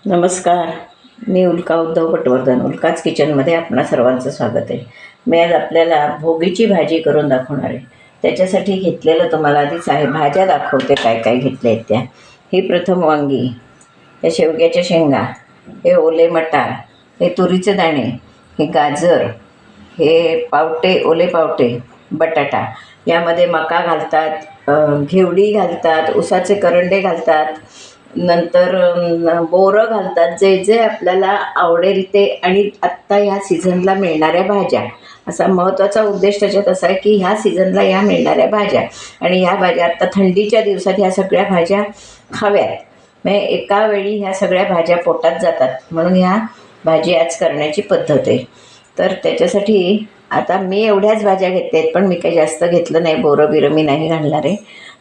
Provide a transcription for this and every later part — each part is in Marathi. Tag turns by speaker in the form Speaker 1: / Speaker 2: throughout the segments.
Speaker 1: नमस्कार. मी उल्का उद्धव पटवर्धन. उल्काच किचनमध्ये आपणा सर्वांचं स्वागत आहे. मी आज आपल्याला भोगीची भाजी करून दाखवणार आहे. त्याच्यासाठी घेतलेलं तुम्हाला आधीच आहे. भाज्या दाखवते काय काय घेतल्या आहेत त्या. ही प्रथम वांगी, हे शेवग्याच्या शेंगा, हे ओले मटार, हे तुरीचे दाणे, हे गाजर, हे पावटे, ओले पावटे, बटाटा. यामध्ये मका घालतात, घेवडी घालतात, उसाचे करंडे घालतात, नंतर बोरं घालतात. जे जे आपल्याला आवडेल ते. आणि आत्ता ह्या सीझनला मिळणाऱ्या भाज्या, असा महत्त्वाचा उद्देश त्याच्यात असा आहे की ह्या सीझनला ह्या मिळणाऱ्या भाज्या आणि ह्या भाज्या आत्ता थंडीच्या दिवसात ह्या सगळ्या भाज्या खाव्यात. म्हणजे एका वेळी ह्या सगळ्या भाज्या पोटात जातात, म्हणून ह्या भाजी आज करण्याची पद्धत आहे. तर त्याच्यासाठी आता मी एवढ्याच भाज्या घेते आहेत, पण मी काही जास्त घेतलं नाही. बोरं बिरं मी नाही घालणार आहे.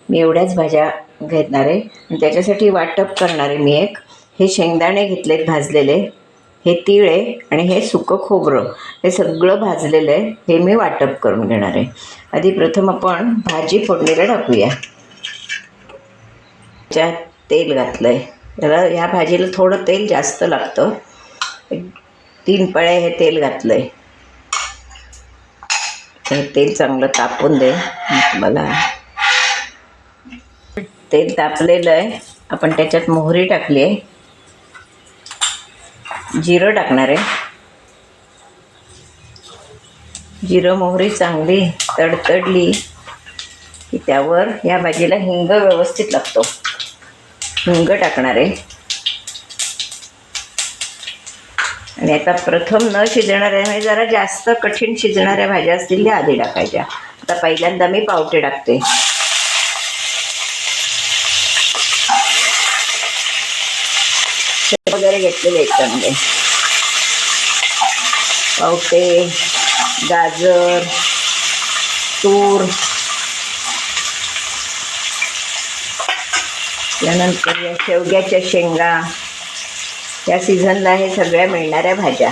Speaker 1: मी एवढ्याच भाज्या घेणार आहे आणि त्याच्यासाठी वाटप करणार आहे. मी हे शेंगदाणे घेतलेत भाजलेले, हे तीळ आहे आणि हे सुकं खोबरं, हे सगळं भाजलेलं आहे. हे मी वाटप करून घेणार आहे. आधी प्रथम आपण भाजी फोडणीला टाकूया. त्याच्यात तेल घातलं आहे. त्याला ह्या भाजीला थोडं तेल जास्त लागतं. 3 पळ्या हे तेल घातलं आहे. हे तेल चांगलं तापून दे. मला तेल तापलेलं आहे. आपण त्याच्यात मोहरी टाकली आहे, जिरं टाकणार आहे. जिरं मोहरी चांगली तडतडली की त्यावर या भाजीला हिंग व्यवस्थित लागतो. हिंग टाकणार आहे. आणि आता प्रथम न शिजणाऱ्या, म्हणजे जरा जास्त कठीण शिजणाऱ्या भाज्या असतील त्या आधी टाकायच्या. आता पहिल्यांदा मी पावटे टाकते. वगैरे घेतलेले आहेत त्यामध्ये पावटे, गाजर, तूर, त्यानंतर या शेवग्याच्या शेंगा. या सीझनला हे सगळ्या मिळणाऱ्या भाज्या.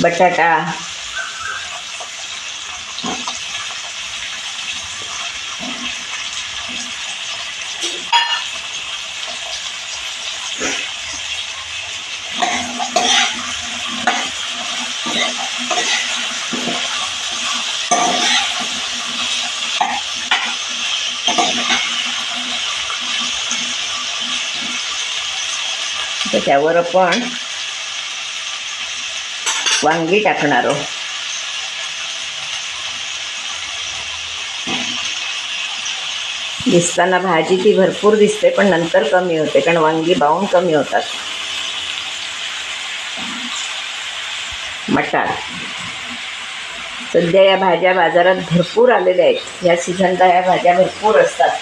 Speaker 1: बटाटा, त्याच्यावर आपण वांगी टाकणार आहोत. दिसताना भाजी ती भरपूर दिसते, पण नंतर कमी होते, कारण वांगी बावून कमी होतात. मटार. सध्या या भाज्या बाजारात भरपूर आलेल्या आहेत. या सीझनला या भाज्या भरपूर असतात.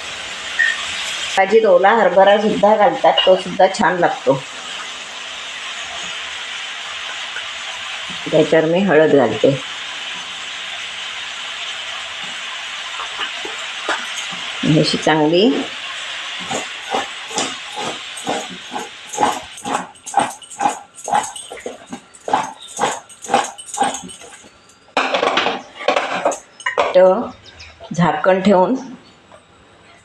Speaker 1: भाजीत ओला हरभरा सुद्धा घालतात, तो सुद्धा छान लागतो. त्याच्यावर मी हळद घालते. अशी चांगली झाकण ठेवून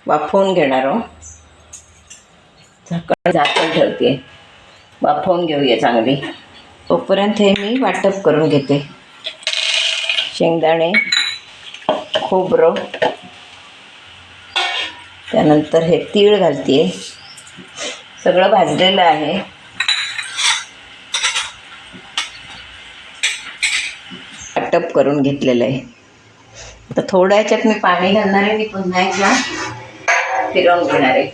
Speaker 1: वाफवून घेणार आहोत. झाकण ठेवते, वाफवून घेऊया चांगली. तोपर्यंत हे मी वाटप करून घेते. शेंगदाणे, खोबरं, त्यानंतर हे तीळ घालते. सगळं भाजलेलं आहे. वाटप करून घेतलेलं आहे. आता थोड्या ह्याच्यात मी पाणी घालणार आहे. मी पुन्हा एकदा फिरवून घेणार आहे.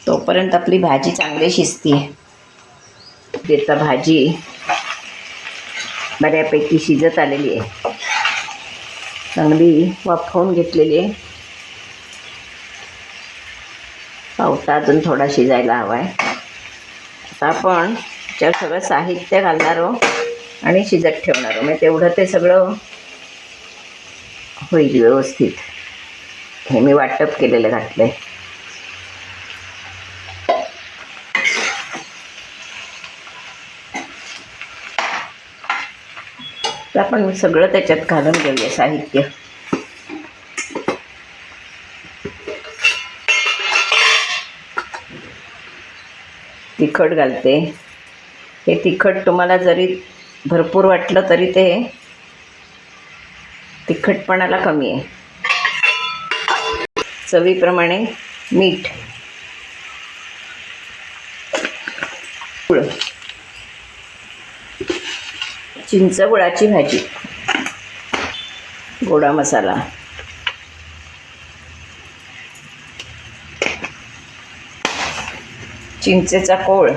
Speaker 1: तोपर्यंत आपली भाजी चांगली शिजते. त्याचा भाजी बऱ्यापैकी शिजत आलेली आहे. चांगली वाफवून घेतलेली आहे. पावटा अजून थोडा शिजायला हवा आहे. आता आपण त्याच्यावर सगळं साहित्य घालणार आहोत आणि शिजत ठेवणार आहोत. म्हणजे तेवढं ते सगळं होईल व्यवस्थित. हे मी वाटप केलेलं घातलं आहे. तर आपण सगळं त्याच्यात घालून घेऊया साहित्य. तिखट घालते. हे तिखट तुम्हाला जरी भरपूर वाटलं तरी ते तिखटपणाला कमी आहे. चवीप्रमाणे मीठ, गुळ, चिंचगुळाची भाजी, गोडा मसाला, चिंचेचा कोळ,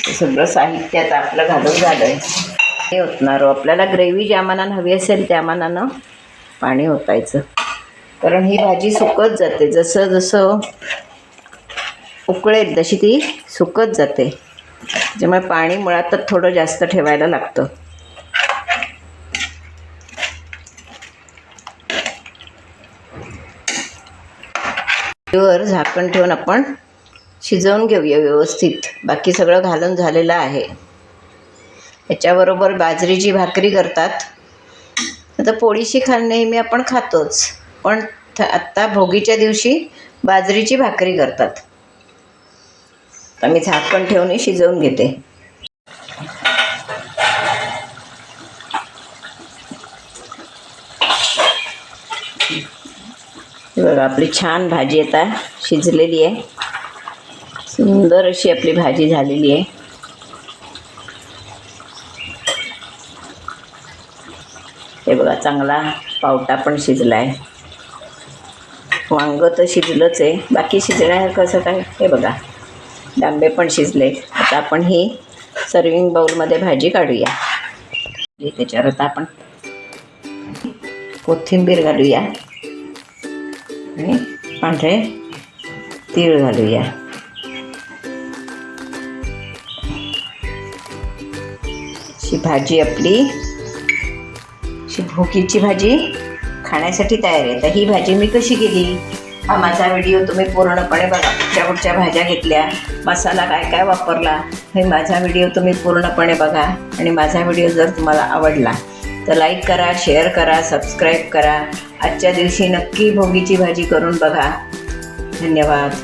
Speaker 1: सगळं साहित्य आता आपलं घालून झालंय. हे ओतणार. आपल्याला ग्रेव्ही ज्या मानानं हवी असेल त्या मानानं पाणी ओतायचं, कारण ही भाजी सुकत जाते. जसं जसं उकळेल तशी ती सुकत जाते. त्यामुळे पाणी मुळातच थोडं जास्त ठेवायला लागतं. वर झाकण ठेवून आपण शिजवून घेऊया व्यवस्थित. बाकी सगळं घालून झालेलं आहे. याच्याबरोबर बाजरीची भाकरी करतात. आता पोळीशी नेहमी आपण खातोच, पण आत्ता भोगीच्या दिवशी बाजरीची भाकरी करतात. तर मी झाकण ठेवून शिजवून घेते. बघा आपली छान भाजी आता शिजलेली आहे. सुंदर अशी आपली भाजी झालेली आहे. हे बघा चांगला पावटा पण शिजला आहे. वांगं तर शिजलंच आहे, बाकी शिजण्यासारखं असं काय. हे बघा डांबे पण शिजले. आता आपण ही सर्विंग बाउलमध्ये भाजी काढूया. त्याच्यावर आता आपण कोथिंबीर घालूया आणि पांढरे तीळ घालूया. अशी भाजी आपली भोगीची भाजी खाण्यासाठी तयार आहे. तर ही भाजी मी कशी केली हा माझा व्हिडिओ तुम्ही पूर्णपणे बघा. कुठच्या भाज्या घेतल्या, मसाला काय काय वापरला, हे माझा व्हिडिओ तुम्ही पूर्णपणे बघा. आणि माझा व्हिडिओ जर तुम्हाला आवडला तर लाईक करा, शेअर करा, सबस्क्राईब करा. आजच्या दिवशी नक्की भोगीची भाजी करून बघा. धन्यवाद.